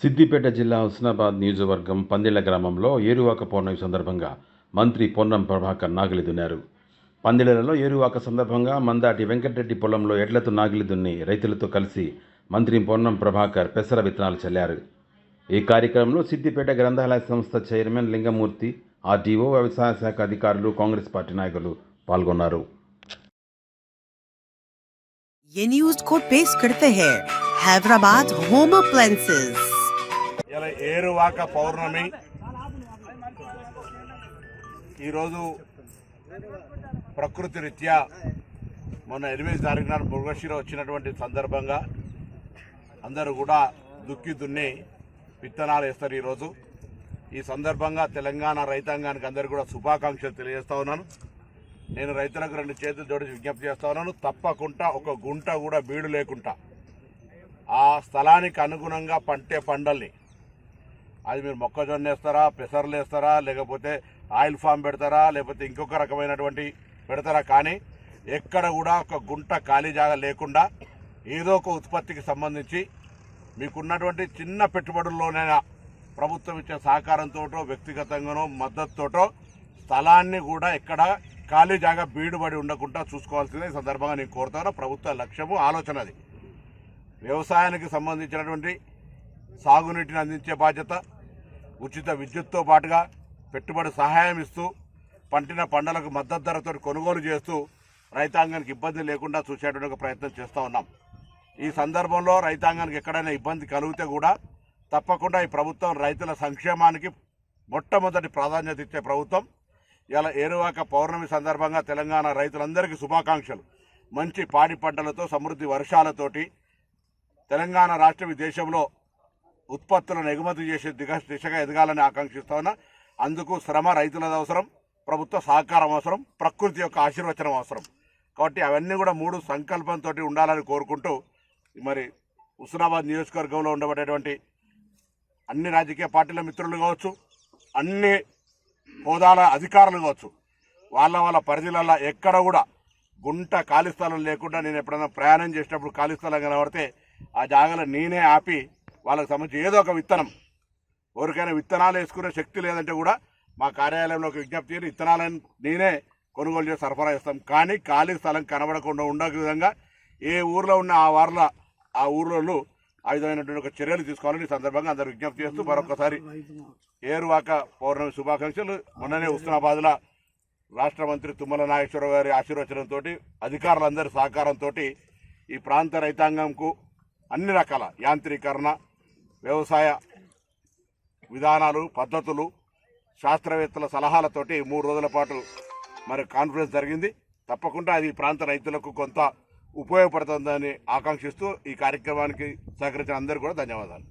సిద్దిపేట జిల్లా హుస్నాబాద్ నియోజకవర్గం పందిళ్ల గ్రామంలో ఏరువాక పౌర్ణమి సందర్భంగా మంత్రి పొన్నం ప్రభాకర్ నాగలి దున్నారు. పందిళ్లలో ఏరువాక సందర్భంగా మందాటి వెంకటరెడ్డి పొలంలో ఎడ్లతో నాగలి దున్ని రైతులతో కలిసి మంత్రి పొన్నం ప్రభాకర్ పెసర విత్తనాలు చల్లారు. ఈ కార్యక్రమంలో సిద్దిపేట గ్రంథాలయ సంస్థ చైర్మన్ లింగమూర్తి, ఆర్డీఓ, వ్యవసాయ శాఖ అధికారులు, కాంగ్రెస్ పార్టీ నాయకులు పాల్గొన్నారు. ये न्यूज को पेश करते हैं हैदराबाद होम अप्लायंसेस। ఇలా ఏరువాక పౌర్ణమి ఈరోజు ప్రకృతి రీత్యా మొన్న 8 తారీఖు నాడు మృగశిర వచ్చినటువంటి సందర్భంగా అందరూ కూడా దుక్కి దున్ని విత్తనాలు వేస్తారు. ఈరోజు ఈ సందర్భంగా తెలంగాణ రైతాంగానికి అందరికీ కూడా శుభాకాంక్షలు తెలియజేస్తా ఉన్నాను. నేను రైతులకు 2 చేతులు జోడించి విజ్ఞప్తి చేస్తా ఉన్నాను. తప్పకుండా ఒక గుంట కూడా బీడు లేకుండా ఆ స్థలానికి అనుగుణంగా పంటే పంటల్ని, అది మీరు మొక్కజొన్న వేస్తారా, పెసర్లు వేస్తారా, లేకపోతే ఆయిల్ ఫామ్ పెడతారా, లేకపోతే ఇంకొక రకమైనటువంటి పెడతారా, కానీ ఎక్కడ కూడా ఒక గుంట ఖాళీ జాగా లేకుండా ఏదో ఒక ఉత్పత్తికి సంబంధించి మీకున్నటువంటి చిన్న పెట్టుబడుల్లోనైనా ప్రభుత్వం ఇచ్చే సహకారంతో, వ్యక్తిగతంగానో మద్దతుతోటో స్థలాన్ని కూడా ఎక్కడ ఖాళీ జాగా బీడుబడి ఉండకుండా చూసుకోవాల్సిందే. ఈ సందర్భంగా నేను కోరుతాను. ప్రభుత్వ లక్ష్యము, ఆలోచన అది. వ్యవసాయానికి సంబంధించినటువంటి సాగునీటిని అందించే బాధ్యత, ఉచిత విద్యుత్తో పాటుగా పెట్టుబడి సహాయం ఇస్తూ పంటిన పంటలకు మద్దతు ధరతో కొనుగోలు చేస్తూ రైతాంగానికి ఇబ్బంది లేకుండా చూసేటువంటి ఒక ప్రయత్నం చేస్తూ ఉన్నాం. ఈ సందర్భంలో రైతాంగానికి ఎక్కడైనా ఇబ్బంది కలిగితే కూడా తప్పకుండా ఈ ప్రభుత్వం రైతుల సంక్షేమానికి మొట్టమొదటి ప్రాధాన్యత ఇచ్చే ప్రభుత్వం. ఇలా ఏరువాక పౌర్ణమి సందర్భంగా తెలంగాణ రైతులందరికీ శుభాకాంక్షలు. మంచి పాడి పంటలతో, సమృద్ధి వర్షాలతోటి తెలంగాణ రాష్ట్రం ఈ దేశంలో ఉత్పత్తులను ఎగుమతి చేసే దిశగా ఎదగాలని ఆకాంక్షిస్తా ఉన్నా. అందుకు శ్రమ రైతులది అవసరం, ప్రభుత్వ సహకారం అవసరం, ప్రకృతి యొక్క ఆశీర్వచనం అవసరం. కాబట్టి అవన్నీ కూడా 3 సంకల్పంతో ఉండాలని కోరుకుంటూ, మరి హుస్నాబాద్ నియోజకవర్గంలో ఉండబడేటువంటి అన్ని రాజకీయ పార్టీల మిత్రులు కావచ్చు, అన్ని హోదాల అధికారులు కావచ్చు, వాళ్ళ పరిధిలలో ఎక్కడ కూడా గుంట ఖాళీ స్థలం లేకుండా, నేను ఎప్పుడైనా ప్రయాణం చేసినప్పుడు ఖాళీ స్థలం కనబడితే ఆ జాగాలో నేనే ఆపి వాళ్ళకి సంబంధించి ఏదో ఒక విత్తనం, ఎవరికైనా విత్తనాలు వేసుకునే శక్తి లేదంటే కూడా మా కార్యాలయంలో ఒక విజ్ఞప్తి చేసి విత్తనాలను నేనే కొనుగోలు చేసి సరఫరా చేస్తాం. కానీ ఖాళీ స్థలం కనబడకుండా ఉండే విధంగా ఏ ఊర్లో ఉన్న ఆ ఊర్లలో ఆ విధమైనటువంటి ఒక చర్యలు తీసుకోవాలని ఈ సందర్భంగా అందరూ విజ్ఞప్తి చేస్తూ మరొకసారి ఏరువాక పౌర్ణమి శుభాకాంక్షలు. మొన్ననే హుస్నాబాద్లో రాష్ట్ర మంత్రి తుమ్మల నాగేశ్వరరావు గారి ఆశీర్వచనంతో, అధికారులందరి సహకారంతో ఈ ప్రాంత రైతాంగంకు అన్ని రకాల యాంత్రీకరణ, వ్యవసాయ విధానాలు, పద్ధతులు, శాస్త్రవేత్తల సలహాలతోటి 3 రోజుల పాటు మరి కాన్ఫరెన్స్ జరిగింది. తప్పకుండా అది ప్రాంత రైతులకు కొంత ఉపయోగపడుతుందని ఆకాంక్షిస్తూ ఈ కార్యక్రమానికి సహకరించిన అందరికీ కూడా ధన్యవాదాలు.